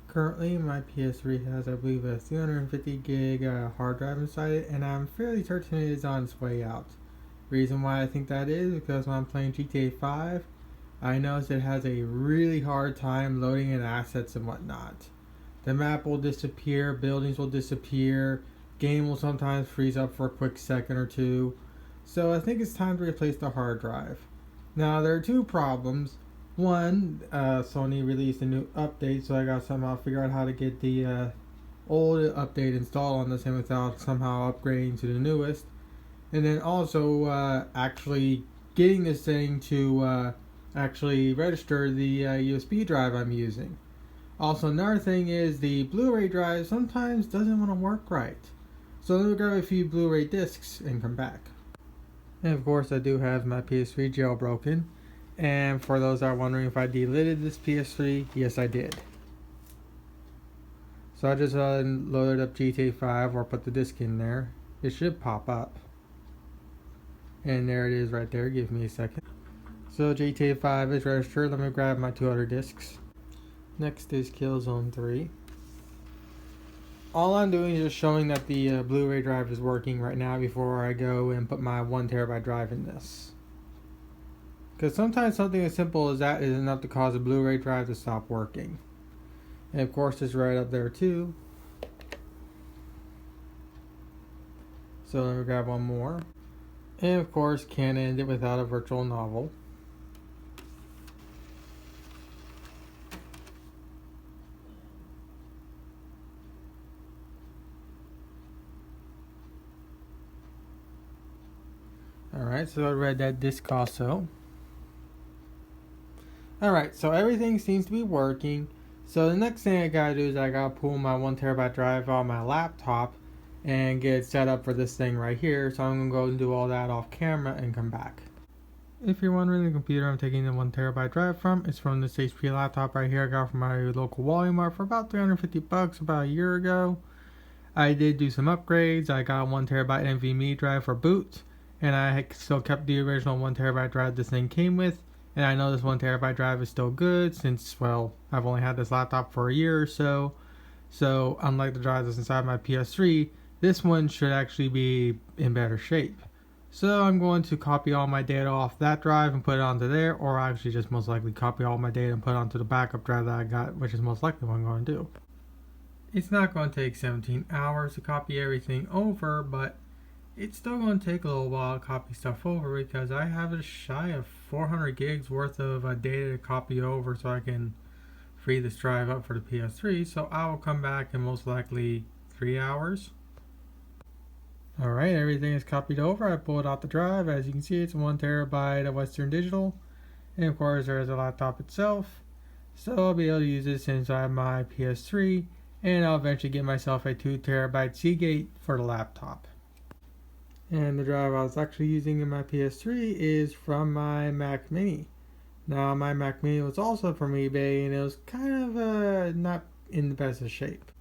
Currently, my PS3 has, I believe, a 350 gig hard drive inside it, and I'm fairly certain it is on its way out. Reason why I think that is because when I'm playing GTA 5, I notice it has a really hard time loading in assets and whatnot. The map will disappear, buildings will disappear, game will sometimes freeze up for a quick second or two. So I think it's time to replace the hard drive. Now there are two problems. One, Sony released a new update, so I got to somehow figure out how to get the old update installed on this thing without somehow upgrading to the newest. And then also actually getting this thing to actually register the USB drive I'm using. Also, another thing is the Blu-ray drive sometimes doesn't want to work right. So let me grab a few Blu-ray discs and come back. And of course, I do have my PS3 jailbroken. And for those that are wondering if I deleted this PS3, yes I did. So I just loaded up GTA 5 or put the disc in there. It should pop up. And there it is right there. Give me a second. So GTA 5 is registered. Let me grab my two other discs. Next is Killzone 3. All I'm doing is just showing that the Blu-ray drive is working right now before I go and put my 1TB drive in this. Because sometimes something as simple as that is enough to cause a Blu-ray drive to stop working. And of course it's right up there too. So let me grab one more. And of course can't end it without a virtual novel. Alright, so I read that disc also. Alright, so everything seems to be working. So the next thing I gotta do is I gotta pull my 1TB drive on my laptop and get it set up for this thing right here. So I'm gonna go and do all that off camera and come back. If you're wondering, the computer I'm taking the 1TB drive from is from this HP laptop right here I got from my local Walmart for about $350 about a year ago. I did do some upgrades. I got a 1TB NVMe drive for boot, and I still kept the original 1TB drive this thing came with. And I know this 1TB drive is still good since, well, I've only had this laptop for a year or so. So unlike the drive that's inside my PS3, this one should actually be in better shape. So I'm going to copy all my data off that drive and put it onto there, or actually just most likely copy all my data and put it onto the backup drive that I got, which is most likely what I'm going to do. It's not going to take 17 hours to copy everything over, but it's still going to take a little while to copy stuff over because I have a shy of 400 gigs worth of data to copy over so I can free this drive up for the PS3. So I will come back in most likely 3 hours. Alright, everything is copied over. I pulled out the drive. As you can see, it's 1TB of Western Digital. And of course, there's the laptop itself. So I'll be able to use this inside my PS3. And I'll eventually get myself a 2TB Seagate for the laptop. And the drive I was actually using in my PS3 is from my Mac Mini. Now my Mac Mini was also from eBay and it was kind of not in the best of shape.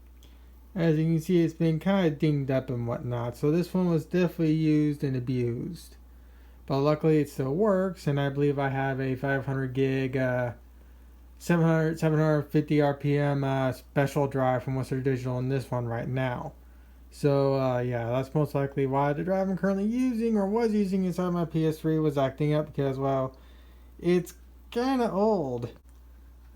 As you can see, it's been kind of dinged up and whatnot, so this one was definitely used and abused. But luckily it still works, and I believe I have a 500 gig 750 RPM special drive from Western Digital in this one right now. So yeah, that's most likely why the drive I'm currently using or was using inside my PS3 was acting up because, well, it's kind of old.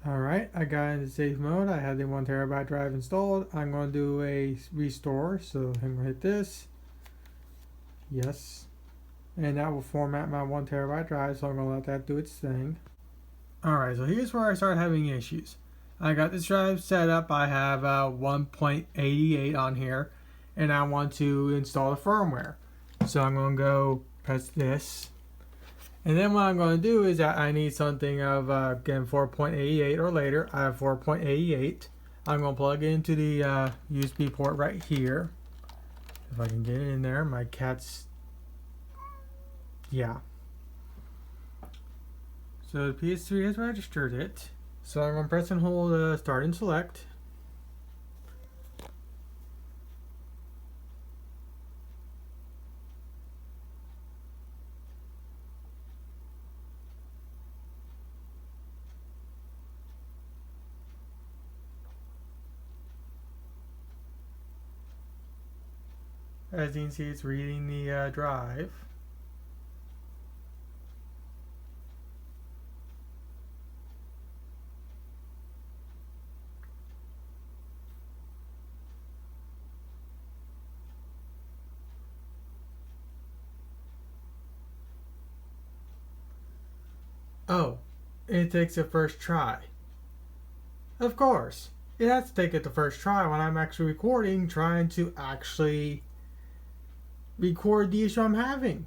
Alright, I got into safe mode. I had the 1TB drive installed. I'm going to do a restore, so I'm going to hit this. Yes. And that will format my 1TB drive, so I'm going to let that do its thing. Alright, so here's where I start having issues. I got this drive set up. I have 1.88 on here, and I want to install the firmware. So I'm going to go press this. And then what I'm going to do is that I need something of, again, 4.88 or later. I have 4.88. I'm going to plug it into the USB port right here. If I can get it in there. My cat's... yeah. So the PS3 has registered it. So I'm going to press and hold start and select. As you can see, it's reading the drive. Oh, it takes it first try. Of course, it has to take it the first try when I'm actually recording, trying to actually record the issue I'm having.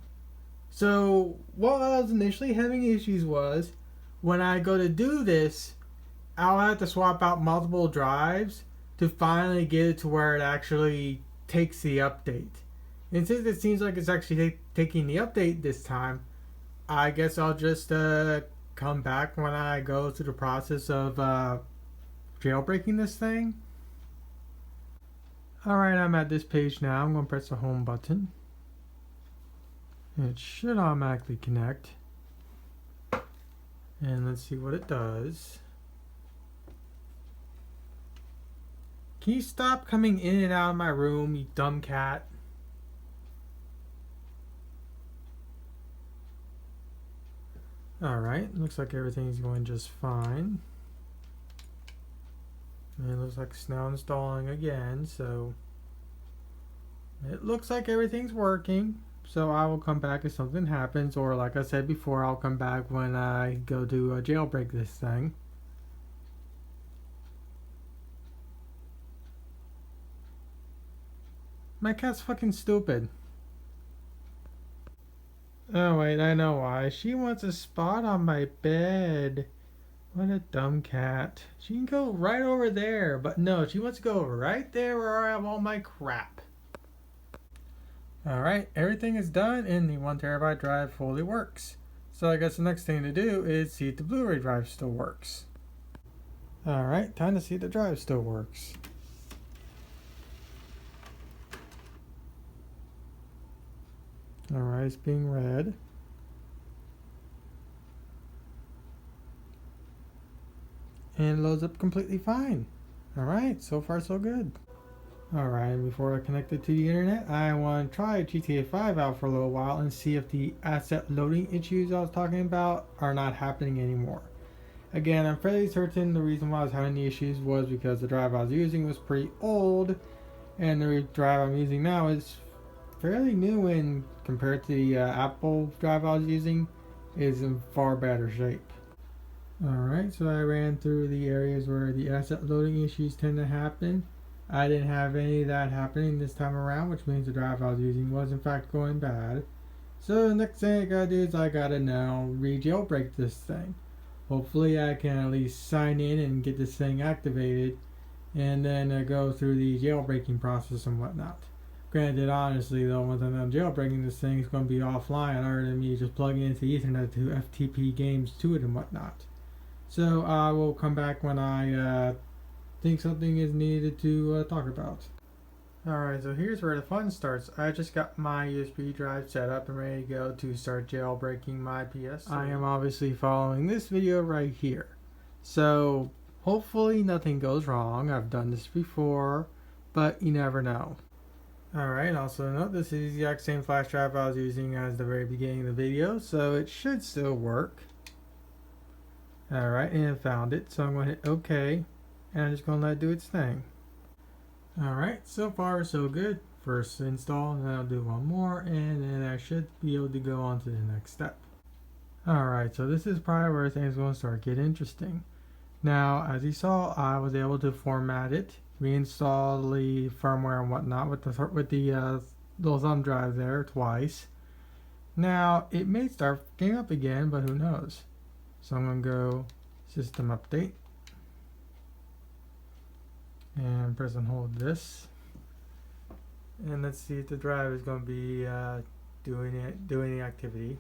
So, what I was initially having issues was when I go to do this, I'll have to swap out multiple drives to finally get it to where it actually takes the update. And since it seems like it's actually taking the update this time, I guess I'll just come back when I go through the process of jailbreaking this thing. Alright, I'm at this page now. I'm going to press the home button. It should automatically connect. And let's see what it does. Can you stop coming in and out of my room, you dumb cat? Alright, looks like everything's going just fine. And it looks like it's now installing again, so it looks like everything's working. So I will come back if something happens, or like I said before, I'll come back when I go to jailbreak this thing. My cat's fucking stupid. Oh wait, I know why. She wants a spot on my bed. What a dumb cat. She can go right over there, but no, she wants to go right there where I have all my crap. Alright, everything is done and the 1TB drive fully works. So I guess the next thing to do is see if the Blu-ray drive still works. Alright, time to see if the drive still works. Alright, it's being read. And it loads up completely fine. Alright, so far so good. Alright, before I connect it to the internet, I want to try GTA 5 out for a little while and see if the asset loading issues I was talking about are not happening anymore. Again, I'm fairly certain the reason why I was having the issues was because the drive I was using was pretty old, and the drive I'm using now is fairly new, and compared to the Apple drive I was using, is in far better shape. Alright, so I ran through the areas where the asset loading issues tend to happen. I didn't have any of that happening this time around, which means the drive I was using was in fact going bad. So the next thing I gotta do is I gotta now re-jailbreak this thing. Hopefully I can at least sign in and get this thing activated, and then go through the jailbreaking process and whatnot. Granted, honestly though, once I'm done jailbreaking this thing, it's going to be offline other than me just plugging into Ethernet to FTP games to it and whatnot. So I will come back when I think something is needed to talk about. Alright, so here's where the fun starts. I just got my USB drive set up and ready to go to start jailbreaking my PS3. I am obviously following this video right here. So hopefully nothing goes wrong. I've done this before, but you never know. Alright, also note this is the exact same flash drive I was using as the very beginning of the video, so it should still work. Alright, and I found it, so I'm going to hit OK, and I'm just going to let it do its thing. Alright, so far so good. First install, and then I'll do one more, and then I should be able to go on to the next step. Alright, so this is probably where things are going to start getting interesting. Now, as you saw, I was able to format it, reinstall the firmware and whatnot with the little thumb drive there twice. Now, it may start getting up again, but who knows. So I'm going to go System Update. And press and hold this, and let's see if the drive is going to be doing the activity.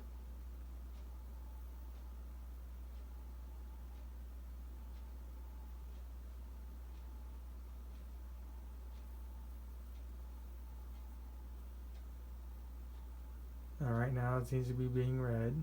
Alright, now it seems to be being read.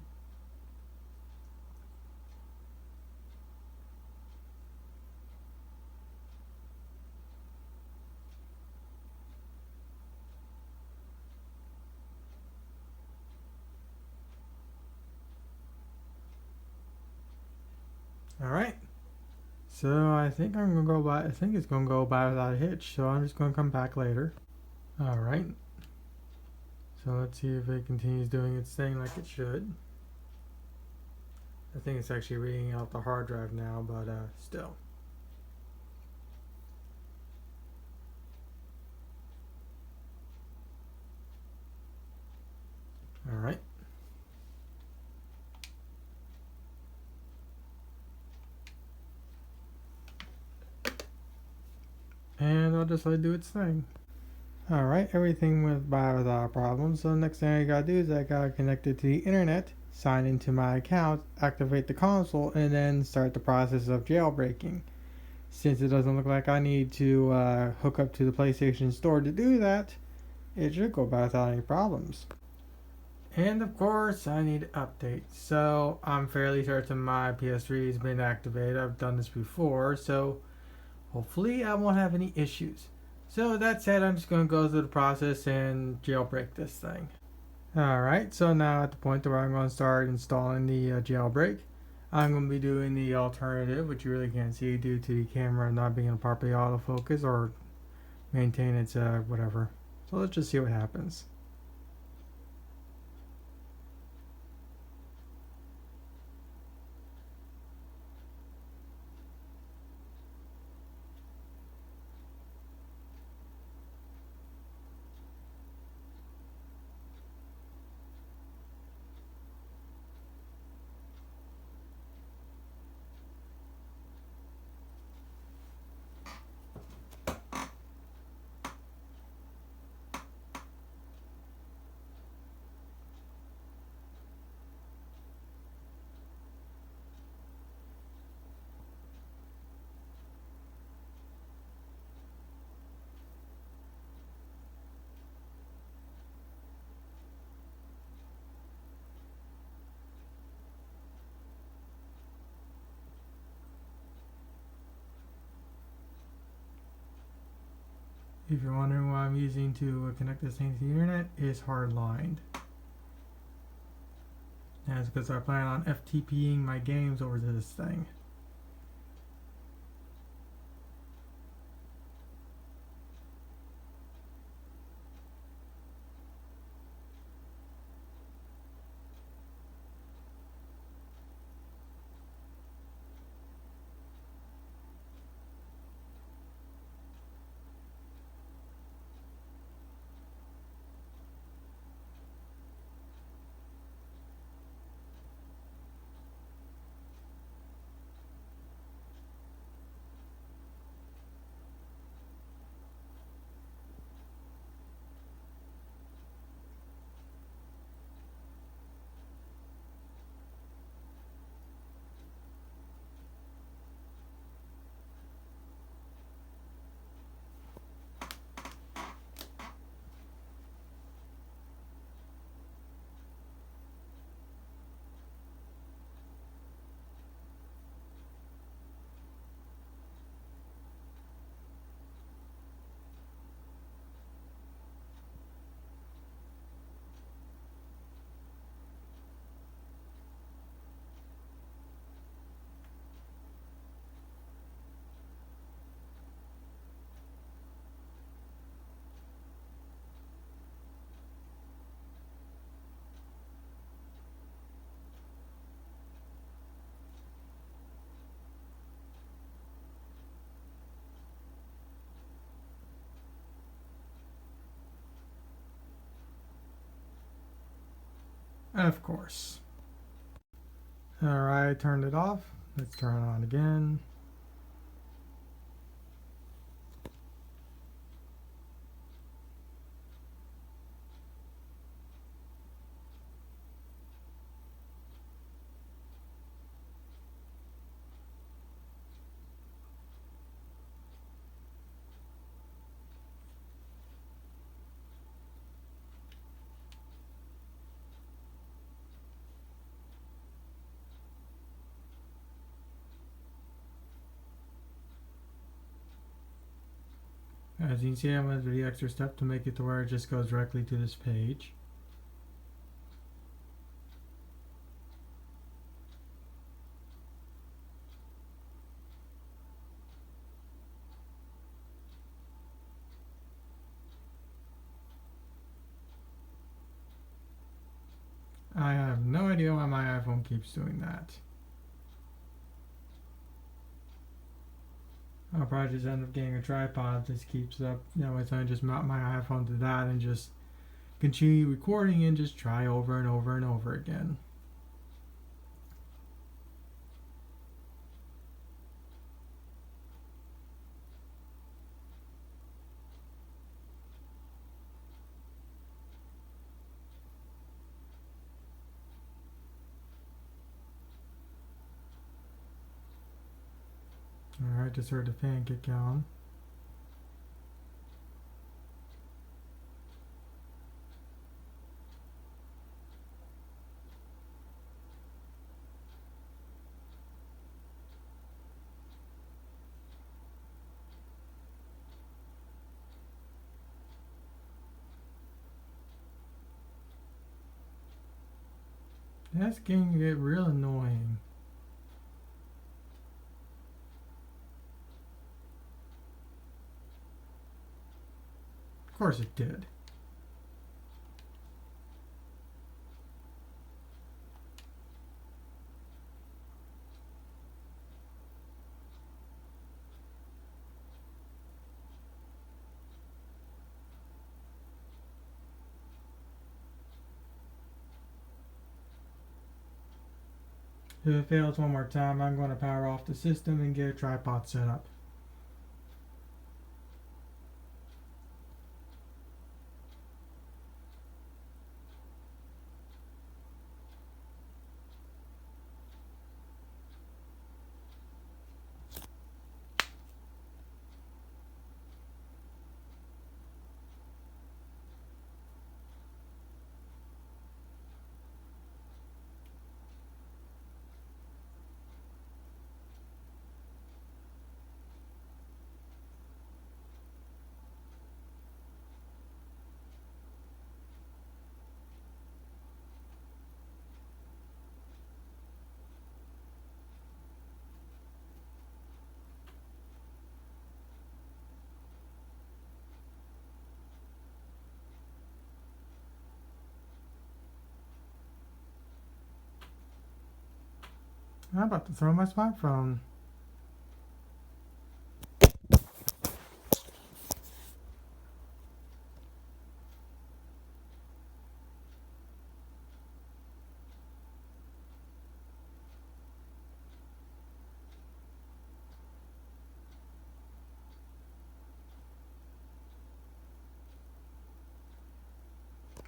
Alright. So I think I'm gonna go by. I think it's gonna go by without a hitch. So I'm just gonna come back later. All right. So let's see if it continues doing its thing like it should. I think it's actually reading out the hard drive now, but still. All right. And I'll just let it do its thing. Alright, everything went by without a problem. So the next thing I gotta do is I gotta connect it to the internet, sign into my account, activate the console, and then start the process of jailbreaking. Since it doesn't look like I need to hook up to the PlayStation Store to do that, it should go by without any problems. And of course, I need to update. So I'm fairly certain my PS3 has been activated. I've done this before, so hopefully I won't have any issues. So that said, I'm just going to go through the process and jailbreak this thing. Alright, so now at the point where I'm going to start installing the jailbreak, I'm going to be doing the alternative, which you really can't see due to the camera not being able to properly autofocus or maintain its whatever. So let's just see what happens. If you're wondering what I'm using to connect this thing to the internet, it's hardlined. That's because I plan on FTPing my games over to this thing. Of course. Alright, turned it off. Let's turn it on again. As you can see, I'm going to do the extra step to make it to where it just goes directly to this page. no idea why my iPhone keeps doing that. I'll probably just end up getting a tripod that just keeps up. You know, I just mount my iPhone to that and just continue recording and just try over and over and over again. Alright, just heard the fan kick on. That's getting to get real annoying. Of course it did. If it fails one more time, I'm going to power off the system and get a tripod set up. I'm about to throw my smartphone.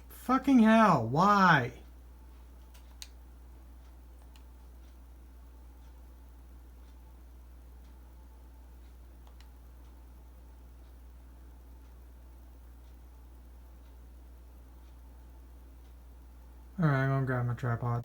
Fucking hell, why? Alright, I'm gonna grab my tripod.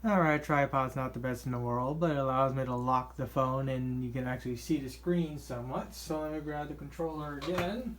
Alright, tripod's not the best in the world, but it allows me to lock the phone and you can actually see the screen somewhat. So let me grab the controller again.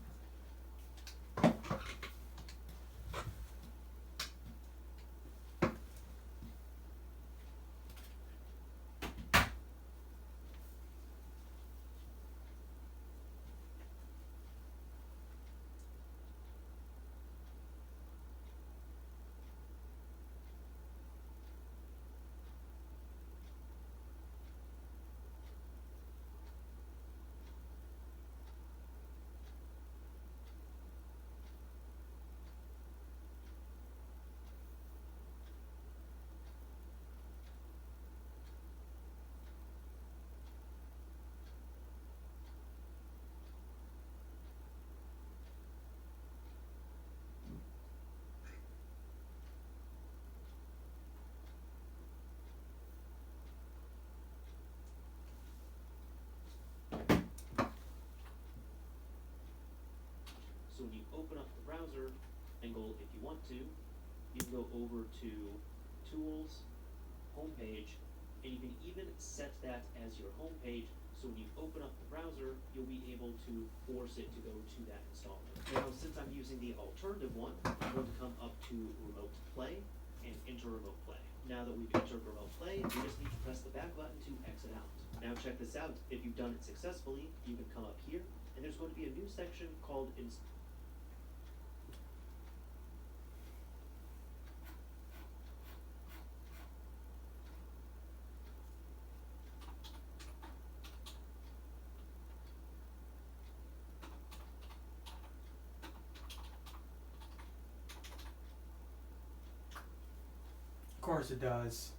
So when you open up the browser, if you want to, you can go over to Tools, Homepage, and you can even set that as your homepage. So when you open up the browser, you'll be able to force it to go to that installer. Now, since I'm using the alternative one, I'm going to come up to Remote Play and enter Remote Play. Now that we've entered Remote Play, we just need to press the back button to exit out. Now check this out. If you've done it successfully, you can come up here, and there's going to be a new section called Of course it does.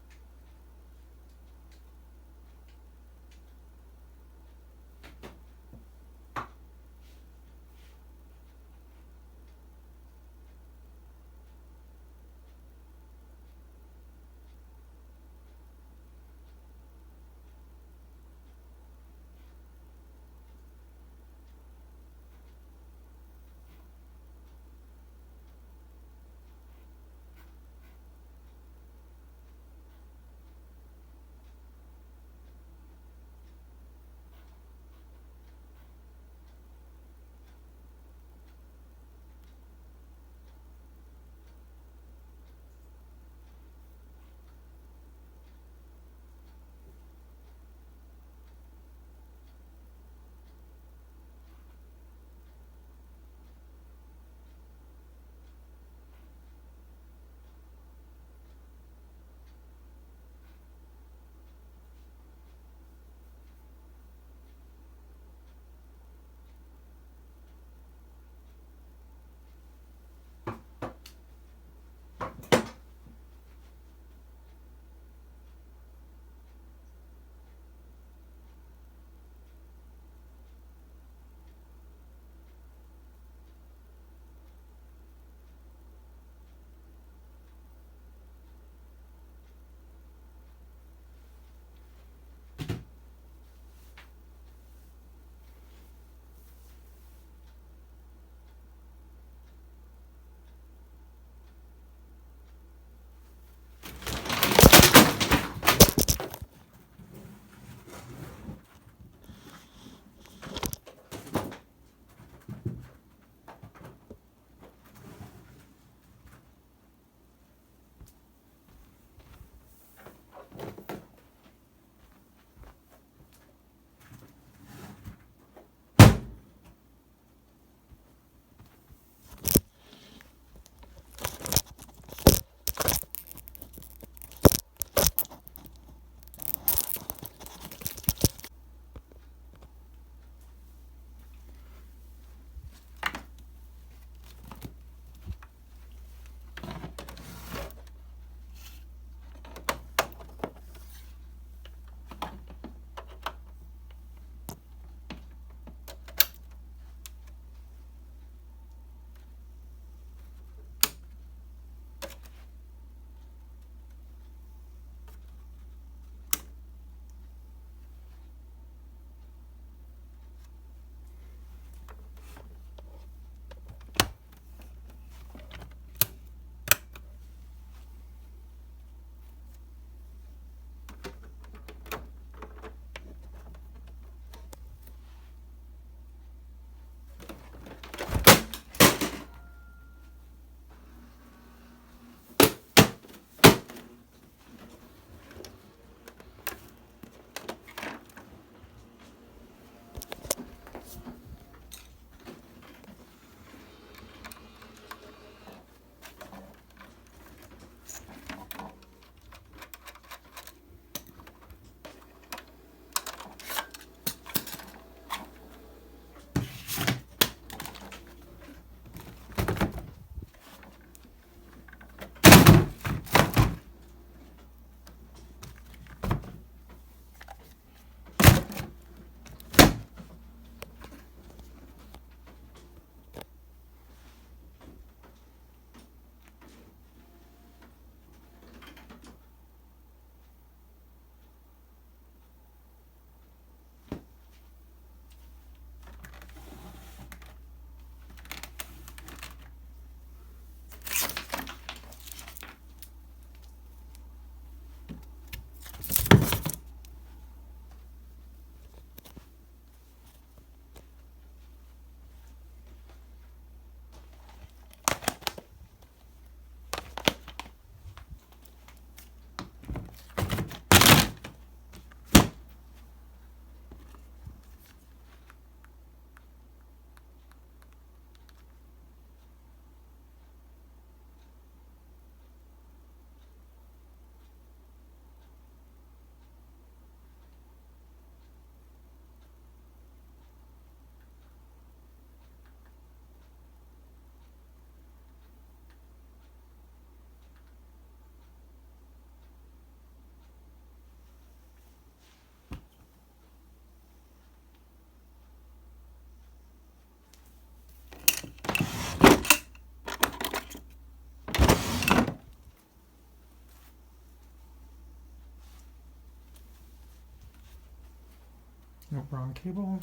No, wrong cable.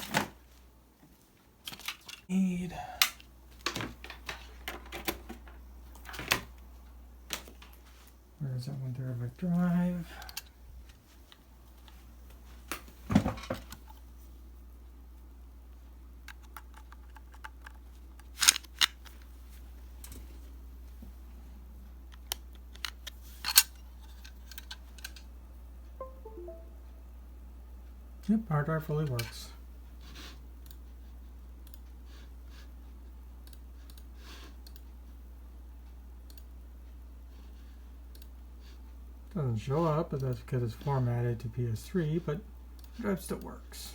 Need. Where's that 1 terabyte drive? Yep, hard drive fully works. Doesn't show up, but that's because it's formatted to PS3, but the drive still works.